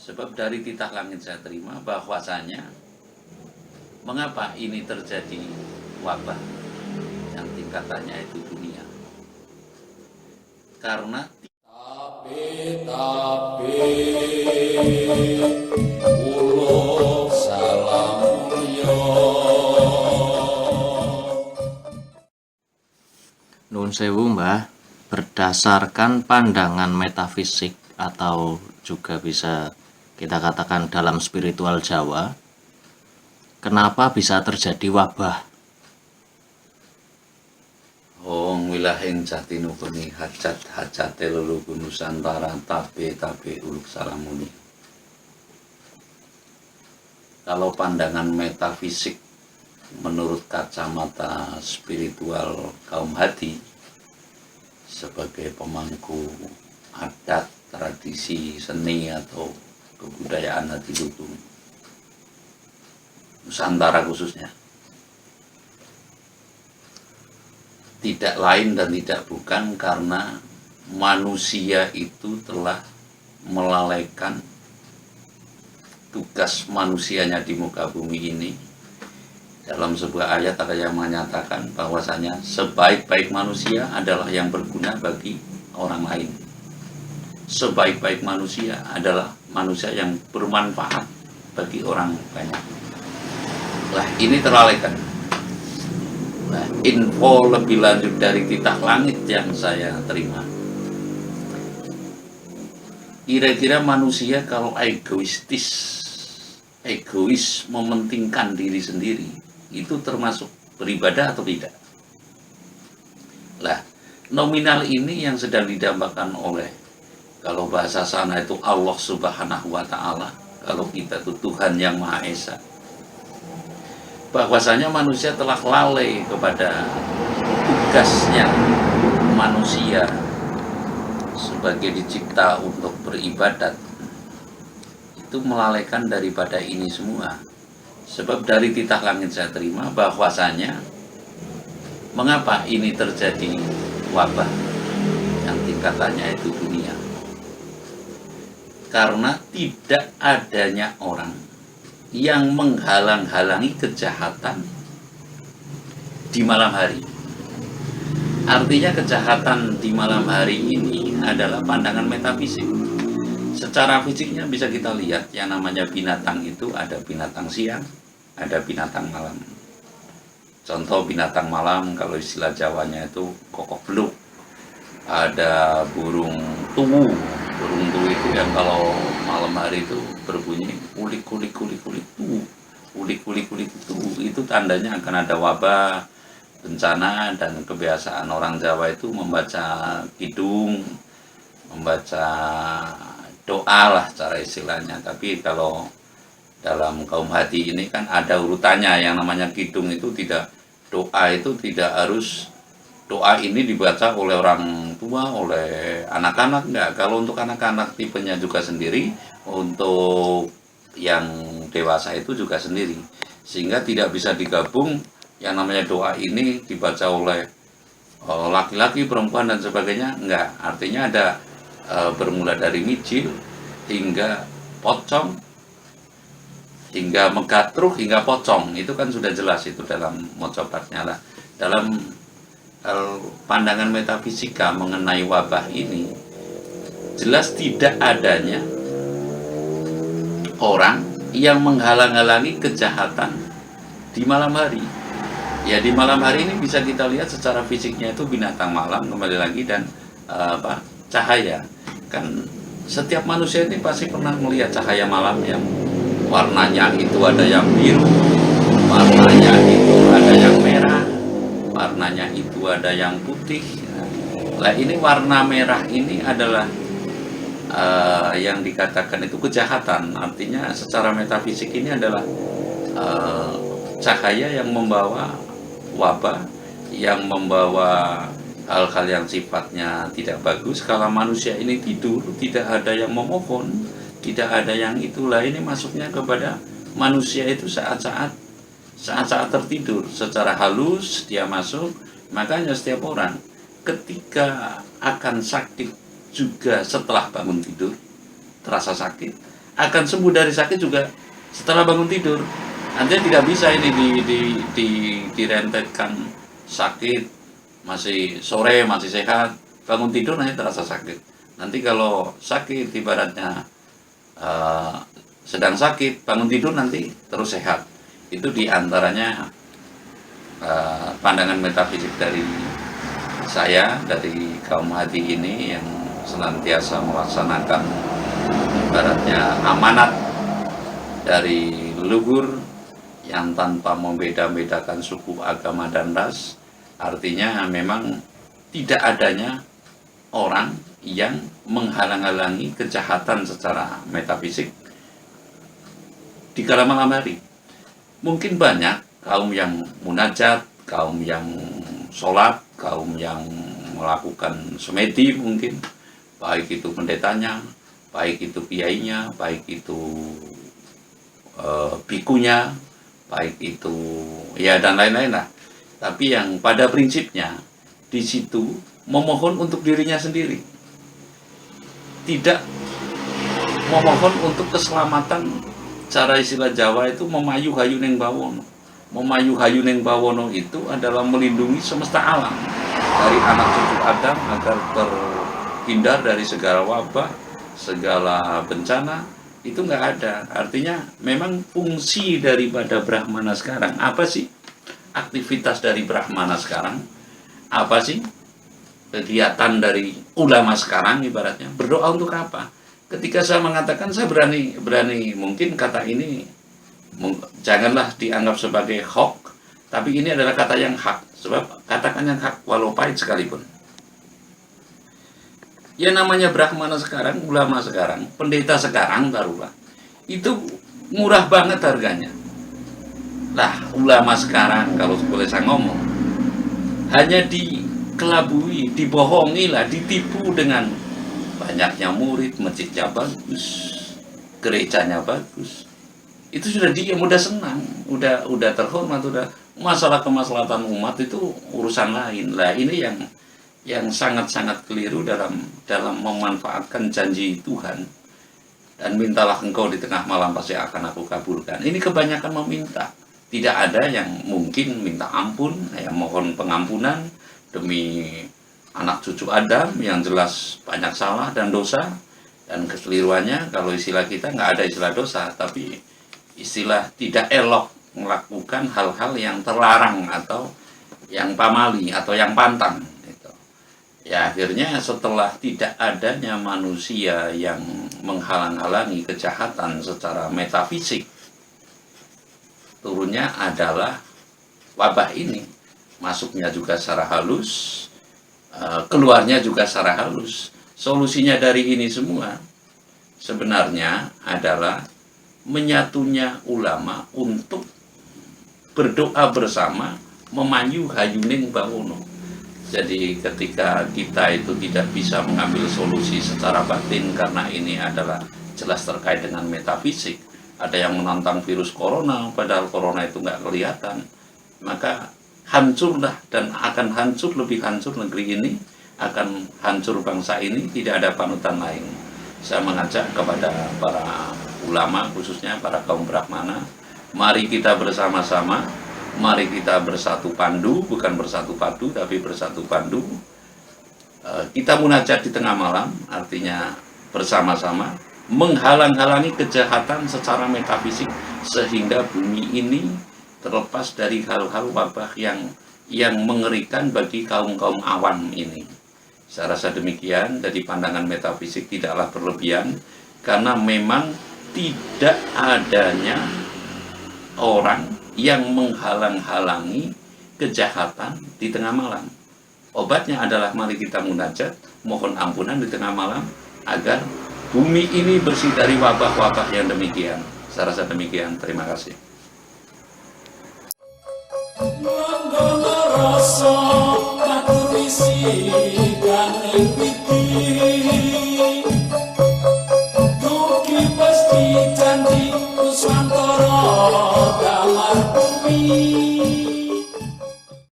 Sebab dari titah langit saya terima bahwasanya mengapa ini terjadi wabah yang tingkatannya itu dunia. Karena tapi uluk salam mulya. Nuwun sewu Mbah, berdasarkan pandangan metafisik atau juga bisa kita katakan dalam spiritual Jawa, kenapa bisa terjadi wabah? Wilahing jatinukuni hajate leluhu Nusantara tabe uluk salamuni. Kalau pandangan metafisik menurut kacamata spiritual kaum hadi sebagai pemangku adat, tradisi, seni atau kebudayaan Hadiluhung Nusantara khususnya, tidak lain dan tidak bukan karena manusia itu telah melalaikan tugas manusianya di muka bumi ini. Dalam sebuah ayat ada yang menyatakan bahwasanya sebaik-baik manusia adalah yang berguna bagi orang lain. Sebaik-baik manusia adalah manusia yang bermanfaat bagi orang banyak. Lah, ini terlalaikan. Nah, info lebih lanjut dari titah langit yang saya terima, kira-kira manusia kalau egois mementingkan diri sendiri, itu termasuk beribadah atau tidak? Lah, nominal ini yang sedang didambakan oleh, kalau bahasa sana itu Allah Subhanahu wa Ta'ala, kalau kita itu Tuhan yang Maha Esa, bahwasanya manusia telah lalai kepada tugasnya manusia sebagai dicipta untuk beribadat. Itu melalaikan daripada ini semua. Sebab dari titah langit saya terima bahwasanya mengapa ini terjadi wabah yang tingkatannya itu dunia. Karena tidak adanya orang yang menghalang-halangi kejahatan di malam hari. Artinya kejahatan di malam hari ini adalah pandangan metafisik. Secara fisiknya bisa kita lihat yang namanya binatang itu ada binatang siang, ada binatang malam. Contoh binatang malam kalau istilah Jawanya itu kokok beluk. Ada burung tuwu. Burung tuwu itu yang kalau malam hari itu berbunyi kulik tuwu. Kulik tuwu itu tandanya akan ada wabah, bencana, dan kebiasaan orang Jawa itu membaca kidung, membaca doa lah cara istilahnya. Tapi kalau dalam kaum hadi ini kan ada urutannya. Yang namanya kidung itu tidak, doa itu tidak harus doa ini dibaca oleh orang tua, oleh anak-anak, enggak. Kalau untuk anak-anak tipenya juga sendiri, untuk yang dewasa itu juga sendiri, sehingga tidak bisa digabung. Yang namanya doa ini dibaca oleh laki-laki, perempuan, dan sebagainya, enggak. Artinya ada bermula dari mijil hingga pocong, hingga megatruh, hingga pocong. Itu kan sudah jelas itu dalam mocobatnya lah. Dalam pandangan metafisika mengenai wabah ini, jelas tidak adanya orang yang menghalang-halangi kejahatan di malam hari. Ya, di malam hari ini bisa kita lihat secara fisiknya itu binatang malam kembali lagi, dan cahaya. Kan setiap manusia ini pasti pernah melihat cahaya malam yang warnanya itu ada yang biru, warnanya itu ada yang merah, warnanya itu ada yang putih. Nah, ini warna merah ini adalah yang dikatakan itu kejahatan. Artinya secara metafisik ini adalah cahaya yang membawa wabah, yang membawa hal-hal yang sifatnya tidak bagus. Kalau manusia ini tidur, tidak ada yang memohon, tidak ada yang itulah, ini masuknya kepada manusia itu saat-saat tertidur secara halus dia masuk. Makanya setiap orang ketika akan sakit juga setelah bangun tidur terasa sakit, akan sembuh dari sakit juga setelah bangun tidur. Artinya tidak bisa ini direntetkan sakit masih sore masih sehat, bangun tidur nanti terasa sakit. Nanti kalau sakit ibaratnya sedang sakit, bangun tidur nanti terus sehat. Itu diantaranya pandangan metafisik dari saya, dari kaum hati ini yang senantiasa melaksanakan ibaratnya amanat dari leluhur yang tanpa membeda-bedakan suku, agama, dan ras. Artinya memang tidak adanya orang yang menghalang-halangi kejahatan secara metafisik di kala malam hari. Mungkin banyak kaum yang munajat, kaum yang sholat, kaum yang melakukan semedi mungkin, baik itu pendetanya, baik itu kiainya, baik itu bikunya, baik itu ya dan lain-lain lah. Tapi yang pada prinsipnya di situ memohon untuk dirinya sendiri, tidak memohon untuk keselamatan. Cara istilah Jawa itu memayu hayu ning bawono. Memayu hayu ning bawono itu adalah melindungi semesta alam dari anak cucu Adam agar terhindar dari segala wabah, segala bencana. Itu nggak ada. Artinya memang fungsi daripada Brahmana sekarang apa sih? Aktivitas dari Brahmana sekarang apa sih? Kegiatan dari ulama sekarang ibaratnya berdoa untuk apa? Ketika saya mengatakan, saya berani mungkin kata ini janganlah dianggap sebagai hoax, tapi ini adalah kata yang hak. Sebab katakan yang hak walau pahit sekalipun. Ya namanya Brahmana sekarang, ulama sekarang, pendeta sekarang taruhlah, itu murah banget harganya. Lah ulama sekarang kalau boleh saya ngomong, hanya dikelabui, dibohongi lah, ditipu dengan banyaknya murid, masjidnya bagus, gerejanya bagus. Itu sudah dia udah senang, udah terhormat, udah masalah kemaslahatan umat itu urusan lain. Lah ini yang sangat-sangat keliru dalam memanfaatkan janji Tuhan. Dan mintalah engkau di tengah malam pasti akan aku kabulkan. Ini kebanyakan meminta. Tidak ada yang mungkin minta ampun, yang mohon pengampunan demi anak cucu Adam yang jelas banyak salah dan dosa. Dan kekeliruannya, kalau istilah kita nggak ada istilah dosa, tapi istilah tidak elok melakukan hal-hal yang terlarang atau yang pamali atau yang pantang. Gitu. Ya akhirnya setelah tidak adanya manusia yang menghalang-halangi kejahatan secara metafisik, turunnya adalah wabah ini. Masuknya juga secara halus, keluarnya juga secara halus. Solusinya dari ini semua sebenarnya adalah menyatunya ulama untuk berdoa bersama, memayu hayuning bawono. Jadi ketika kita itu tidak bisa mengambil solusi secara batin karena ini adalah jelas terkait dengan metafisik, ada yang menantang virus corona padahal corona itu nggak kelihatan, maka hancurlah dan akan hancur, lebih hancur negeri ini, akan hancur bangsa ini, tidak ada panutan lain. Saya mengajak kepada para ulama, khususnya para kaum Brahmana, mari kita bersama-sama, mari kita bersatu pandu, bukan bersatu padu, tapi bersatu pandu. Kita munajat di tengah malam, artinya bersama-sama, menghalang-halangi kejahatan secara metafisik, sehingga bumi ini terlepas dari hal-hal wabah yang mengerikan bagi kaum-kaum awam ini. Saya rasa demikian, dari pandangan metafisik tidaklah berlebihan, karena memang tidak adanya orang yang menghalang-halangi kejahatan di tengah malam. Obatnya adalah mari kita munajat, mohon ampunan di tengah malam, agar bumi ini bersih dari wabah-wabah yang demikian. Saya rasa demikian, terima kasih. Rasa,